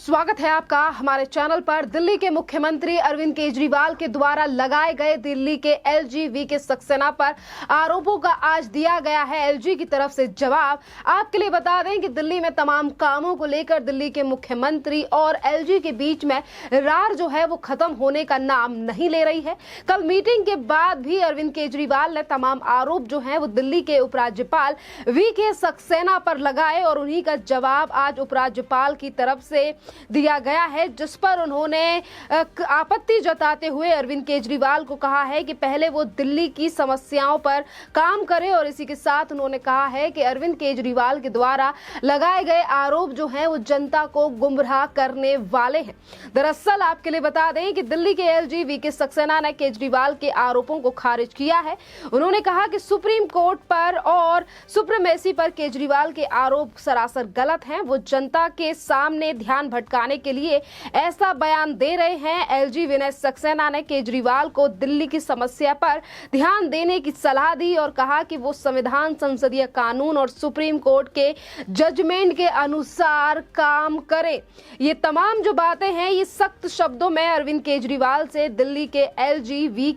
स्वागत है आपका हमारे चैनल पर। दिल्ली के मुख्यमंत्री अरविंद केजरीवाल के द्वारा लगाए गए दिल्ली के एलजी के सक्सेना पर आरोपों का आज दिया गया है एलजी की तरफ से जवाब। आपके लिए बता दें कि दिल्ली में तमाम कामों को लेकर दिल्ली के मुख्यमंत्री और एलजी के बीच में रार जो है वो खत्म होने का नाम नहीं ले रही है। कल मीटिंग के बाद भी अरविंद केजरीवाल ने तमाम आरोप जो है वो दिल्ली के उपराज्यपाल वी सक्सेना पर लगाए और उन्हीं का जवाब आज उपराज्यपाल की तरफ से दिया गया है, जिस पर उन्होंने आपत्ति जताते हुए अरविंद केजरीवाल को कहा है कि पहले वो दिल्ली की समस्याओं पर काम करें। और इसी के साथ उन्होंने कहा है कि अरविंद केजरीवाल के द्वारा लगाए गए आरोप जो हैं वो जनता को गुमराह करने वाले हैं। दरअसल आपके लिए बता दें कि दिल्ली के एलजी वी सक्सेना ने केजरीवाल के आरोपों को खारिज किया है। उन्होंने कहा कि सुप्रीम कोर्ट पर और सुप्रीमेसी पर केजरीवाल के आरोप सरासर गलत हैं। वो जनता के सामने ध्यान भटकाने के लिए ऐसा बयान दे रहे हैं। एलजी वी सक्सेना ने केजरीवाल को दिल्ली की समस्या पर ध्यान देने की सलाह दी और कहा कि वो संविधान, संसदीय कानून और सुप्रीम कोर्ट के जजमेंट के अनुसार काम करे। ये तमाम जो बातें हैं ये सख्त शब्दों में अरविंद केजरीवाल से दिल्ली के एलजी वी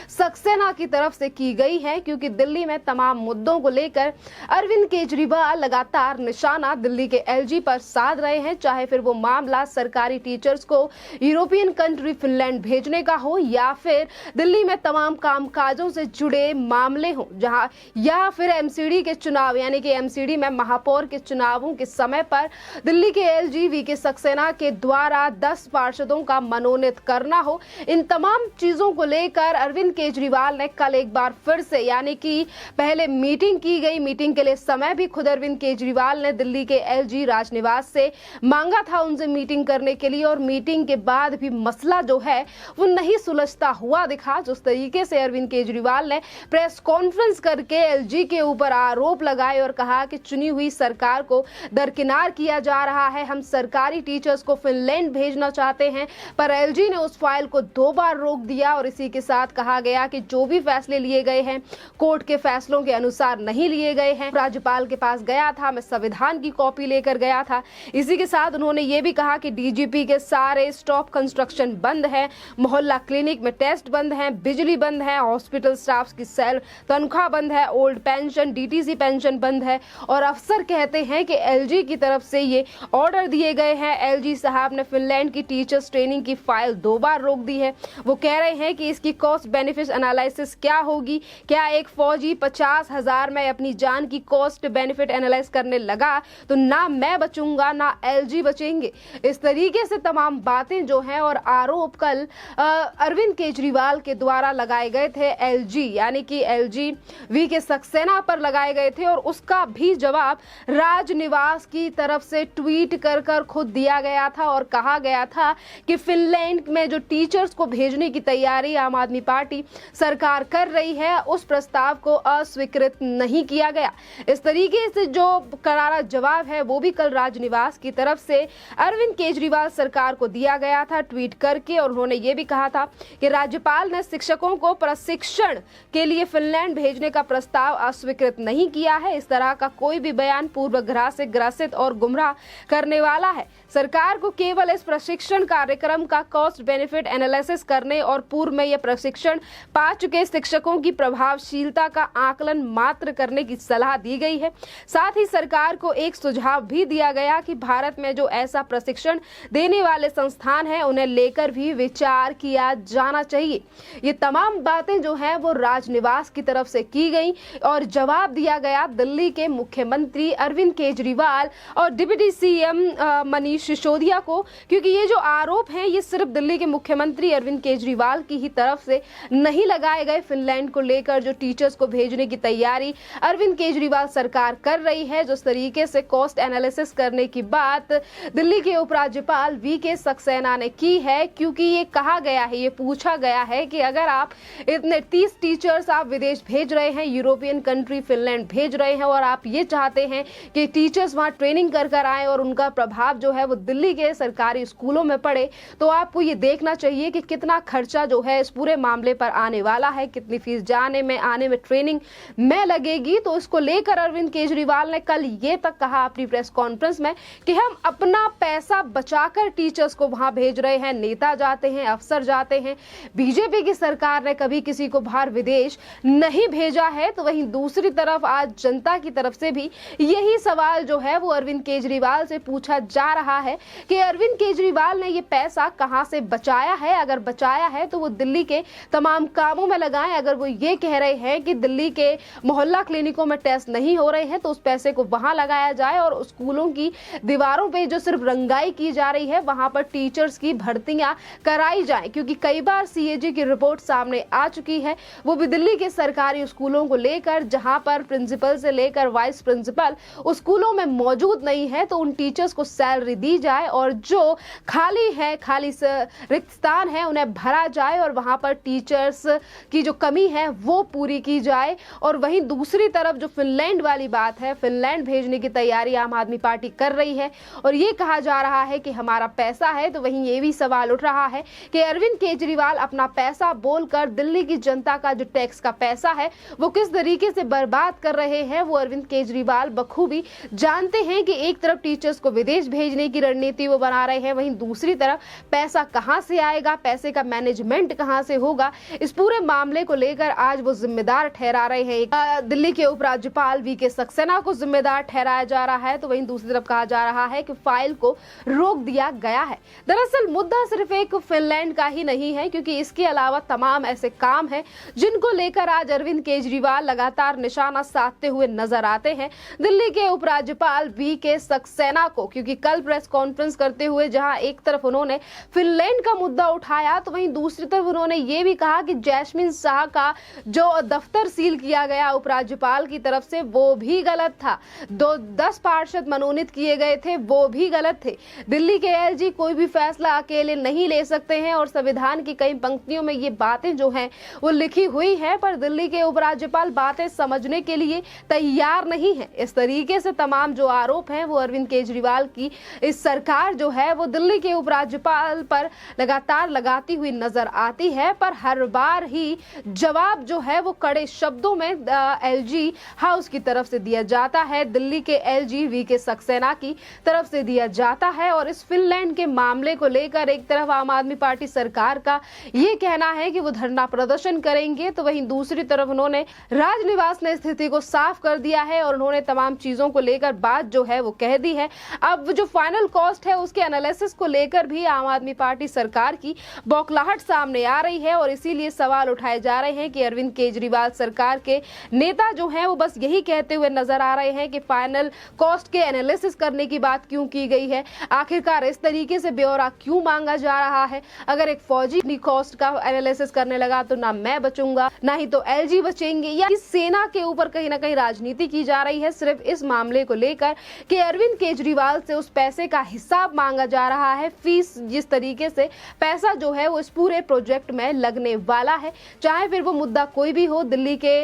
सक्सेना की तरफ से की गई है, क्योंकि दिल्ली में तमाम मुद्दों को लेकर अरविंद केजरीवाल लगातार निशाना दिल्ली के एलजी पर साध रहे हैं। चाहे फिर वो मामला सरकारी टीचर्स को यूरोपियन कंट्री फिनलैंड भेजने का हो या फिर दिल्ली में तमाम कामकाजों से जुड़े मामले हो, जहां या फिर एमसीडी के चुनाव यानी कि एमसीडी में महापौर के चुनावों के समय पर दिल्ली के एलजी वी सक्सेना के द्वारा 10 पार्षदों का मनोनीत करना हो। इन तमाम चीजों को लेकर अरविंद केजरीवाल ने कल एक बार फिर से यानी कि पहले मीटिंग की गई, मीटिंग के लिए समय भी खुद अरविंद केजरीवाल ने दिल्ली के एलजी राजनिवास से मांगा था उनसे मीटिंग करने के लिए, और मीटिंग के बाद भी मसला जो है वो नहीं सुलझता हुआ दिखा। जिस तरीके से अरविंद केजरीवाल ने प्रेस कॉन्फ्रेंस करके एलजी के ऊपर आरोप लगाए और कहा कि चुनी हुई सरकार को दरकिनार किया जा रहा है, हम सरकारी टीचर्स को फिनलैंड भेजना चाहते हैं, पर एलजी ने उस फाइल को 2 बार रोक दिया। और इसी के साथ कहा गया कि जो भी फैसले लिए गए हैं कोर्ट के फैसलों के अनुसार नहीं लिए गए हैं। राज्यपाल के पास गया था, मैं संविधान की कॉपी लेकर गया था। इसी के साथ उन्होंने ये भी कहा कि डीजीपी के सारे स्टॉप कंस्ट्रक्शन बंद है, मोहल्ला क्लिनिक में टेस्ट बंद है, बिजली बंद है, हॉस्पिटल स्टाफ की सैल तनख्वाह बंद है, ओल्ड पेंशन, डीटीसी पेंशन बंद है। और अफसर कहते हैं कि एलजी की तरफ से ये ऑर्डर दिए गए हैं। एलजी साहब ने फिनलैंड की टीचर्स ट्रेनिंग की फाइल 2 बार रोक दी है। वो कह रहे हैं कि इसकी कॉस्ट बेनिफिट एनालिसिस क्या होगी, क्या एक फौजी 50,000 में अपनी जान की कॉस्ट बेनिफिट एनालाइज करने लगा तो ना मैं बचूंगा ना एलजी बचेंगे। इस तरीके से तमाम बातें जो हैं और आरोप कल अरविंद केजरीवाल के द्वारा लगाए गए थे एलजी यानी कि एलजी वी सक्सेना पर लगाए गए थे, और उसका भी जवाब राजनिवास की तरफ से ट्वीट कर खुद दिया गया था और कहा गया था कि फिनलैंड में जो टीचर्स को भेजने की तैयारी आम आदमी पार्टी सरकार कर रही है उस प्रस्ताव को अस्वीकृत नहीं किया गया। इस तरीके से जो करारा जवाब है वो भी कल राजनिवास की तरफ से अरविंद केजरीवाल सरकार को दिया गया था ट्वीट करके। और उन्होंने ये भी कहा था कि राज्यपाल ने शिक्षकों को प्रशिक्षण के लिए फिनलैंड भेजने का प्रस्ताव अस्वीकृत नहीं किया है। इस तरह का कोई भी बयान पूर्वाग्रह से ग्रसित और गुमराह करने वाला है। सरकार को केवल इस प्रशिक्षण कार्यक्रम का कॉस्ट बेनिफिट एनालिसिस करने और पूर्व में यह प्रशिक्षण पा चुके शिक्षकों की प्रभावशीलता का आकलन मात्र करने की सलाह दी गई है। साथ ही सरकार को एक सुझाव भी दिया गया कि भारत में जो ऐसा प्रशिक्षण देने वाले संस्थान हैं उन्हें लेकर भी विचार किया जाना चाहिए। ये तमाम बातें जो हैं वो राजनिवास की तरफ से की गई और जवाब दिया गया दिल्ली के मुख्यमंत्री अरविंद केजरीवाल और डिप्टी सीएम मनीष सिसोदिया को, क्योंकि ये जो आरोप हैं ये सिर्फ दिल्ली के मुख्यमंत्री अरविंद केजरीवाल की ही तरफ से नहीं लगाए गए। फिनलैंड को लेकर जो टीचर्स को भेजने की तैयारी अरविंद केजरीवाल सरकार कर रही है, जिस तरीके से कॉस्ट एनालिसिस करने की बात दिल्ली के उपराज्यपाल वी सक्सेना ने की है, क्योंकि ये कहा गया है, ये पूछा गया है कि अगर आप इतने 30 टीचर्स आप विदेश भेज रहे हैं, यूरोपियन कंट्री फिनलैंड भेज रहे हैं और आप ये चाहते हैं कि टीचर्स वहां ट्रेनिंग कर आए और उनका प्रभाव जो है वो दिल्ली के सरकारी स्कूलों में पड़े, तो आपको ये देखना चाहिए कि कितना खर्चा जो है इस पूरे मामले पर आने वाला है, कितनी फीस जाने में आने में ट्रेनिंग में लगेगी। तो इसको लेकर अरविंद केजरीवाल ने कल ये तक कहा अपनी प्रेस कॉन्फ्रेंस में कि हम अपना पैसा बचाकर टीचर्स को वहां भेज रहे हैं, नेता जाते हैं, अफसर जाते हैं। बीजेपी की सरकार ने कभी किसी को बाहर विदेश नहीं भेजा है। तो वहीं दूसरी तरफ आज जनता की तरफ से भी यही सवाल जो है वो अरविंद केजरीवाल से पूछा जा रहा है कि अरविंद केजरीवाल ने ये पैसा कहां से बचाया है। अगर बचाया है तो वो दिल्ली के तमाम कामों में लगाएं। अगर वो ये कह रहे हैं कि दिल्ली के मोहल्ला क्लिनिकों में टेस्ट नहीं हो रहे हैं तो उस पैसे को वहां लगाया जाए और स्कूलों की दीवारों पे जो सिर्फ रंगाई की जा रही है वहां पर टीचर्स की भर्तियां कराई जाए। क्योंकि कई बार सीएजी की रिपोर्ट सामने आ चुकी है, वो भी दिल्ली के सरकारी स्कूलों को लेकर, जहां पर प्रिंसिपल से लेकर वाइस प्रिंसिपल उस स्कूलों में मौजूद नहीं है तो उन टीचर्स को सैलरी दी जाए और जो खाली रिक्त स्थान है उन्हें भरा जाए और वहां पर टीचर्स की जो कमी है वो पूरी की जाए। और वहीं दूसरी तरफ जो फिनलैंड वाली बात है, फिनलैंड भेजने की तैयारी आम आदमी पार्टी कर रही है और ये कहा जा रहा है कि हमारा पैसा है। तो वहीं ये भी सवाल उठ रहा है कि अरविंद केजरीवाल अपना पैसा बोलकर दिल्ली की जनता का जो टैक्स का पैसा है वो किस तरीके से बर्बाद कर रहे हैं। वो अरविंद केजरीवाल बखूबी जानते हैं कि एक तरफ टीचर्स को विदेश भेजने की रणनीति वो बना रहे हैं, वहीं दूसरी तरफ पैसा कहां से आएगा, पैसे का मैनेजमेंट कहां से होगा, इस पूरे मामले को लेकर आज वो जिम्मेदार ठहरा रहे हैं। दिल्ली के उपराज्यपाल वीके सक्सेना को जिम्मेदार ठहराया जा रहा है। तो वहीं दूसरी तरफ कहा जा रहा है कि फाइल को रोक दिया गया है। दरअसल मुद्दा सिर्फ एक फिनलैंड का ही नहीं है, क्योंकि इसके अलावा तमाम ऐसे काम हैं जिनको लेकर आज अरविंद केजरीवाल लगातार निशाना साधते हुए नजर आते हैं दिल्ली के उपराज्यपाल वीके सक्सेना को। क्योंकि कल प्रेस कॉन्फ्रेंस करते हुए जहां एक तरफ उन्होंने फिनलैंड का मुद्दा उठाया तो वहीं दूसरी तरफ उन्होंने ये भी कहा कि जैस्मिन शाह का जो दफ्तर सील किया गया उपराज्यपाल की तरफ से वो भी गलत था। 10 पार्षद मनोनीत किए गए थे वो भी गलत थे। दिल्ली के एलजी कोई भी फैसला अकेले नहीं ले सकते हैं और संविधान की कई पंक्तियों में ये बातें जो हैं वो लिखी हुई है, पर दिल्ली के उपराज्यपाल बातें समझने के लिए तैयार नहीं है। इस तरीके से तमाम जो आरोप हैं वो अरविंद केजरीवाल की इस सरकार जो है वो दिल्ली के उपराज्यपाल पर लगातार लगाती हुई नजर आती है। पर हर बार ही जवाब जो है वो कड़े शब्दों में एलजी हाउस की तरफ से दिया जाता है, दिल्ली के एलजी वीके सक्सेना की तरफ से दिया जाता है। और इस फिनलैंड के मामले को लेकर एक तरफ आम आदमी पार्टी सरकार का ये कहना है कि वो धरना प्रदर्शन करेंगे, तो वहीं दूसरी तरफ उन्होंने राजनिवास ने स्थिति को साफ कर दिया है और उन्होंने तमाम चीजों को लेकर बात जो है वो कह दी है। अब जो फाइनल कॉस्ट है उसके एनालिसिस को लेकर भी आम आदमी पार्टी सरकार की बौखलाहट सामने आ रही है और इसीलिए सवाल उठाए जा रहे हैं कि अरविंद केजरीवाल सरकार के नेता जो हैं वो बस यही कहते हुए नजर आ रहे हैं कि फाइनल कॉस्ट के एनालिसिस करने की बात क्यों की गई है, आखिरकार इस तरीके से ब्यौरा क्यों मांगा जा रहा है। अगर एक फौजी अपनी कॉस्ट का एनालिसिस करने लगा तो ना मैं बचूंगा ना ही तो एलजी बचेंगे, या इस सेना के ऊपर कहीं ना कहीं राजनीति की जा रही है सिर्फ इस मामले को लेकर कि अरविंद केजरीवाल से उस पैसे का हिसाब मांगा जा रहा है। फीस जिस तरीके से पैसा जो है वो इस पूरे प्रोजेक्ट में लगने वाला है, चाहे फिर वो मुद्दा कोई भी हो, दिल्ली के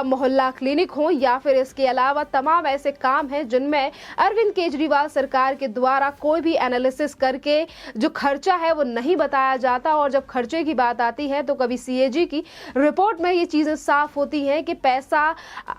मोहल्ला क्लिनिक हो या फिर इसके अलावा तमाम ऐसे काम हैं जिनमें अरविंद केजरीवाल सरकार के द्वारा कोई भी एनालिसिस करके जो खर्चा है वो नहीं बताया जाता। और जब खर्चे की बात आती है तो कभी सीएजी की रिपोर्ट में ये चीजें साफ होती हैं कि पैसा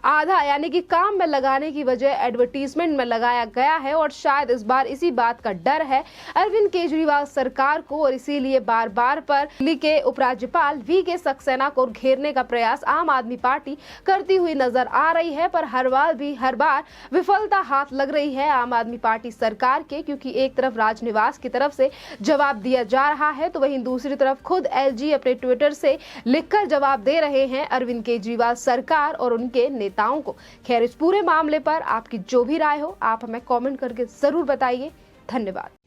आधा यानी कि काम में लगाने की वजह एडवर्टीजमेंट में लगाया गया है। और शायद इस बार इसी बात का डर है अरविंद केजरीवाल सरकार को और इसीलिए बार बार पर दिल्ली के उपराज्यपाल वीके सक्सेना को घेरने का प्रयास आम आदमी पार्टी करती हुई नजर आ रही है। पर हर बार विफलता हाथ लग रही है आम आदमी पार्टी सरकार के, क्योंकि एक तरफ राजनिवास की तरफ से जवाब दिया जा रहा है तो वहीं दूसरी तरफ खुद एलजी अपने ट्विटर से लिखकर जवाब दे रहे हैं अरविंद केजरीवाल सरकार और उनके नेताओं को। खैर, इस पूरे मामले पर आपकी जो भी राय हो आप हमें कमेंट करके जरूर बताइए। धन्यवाद।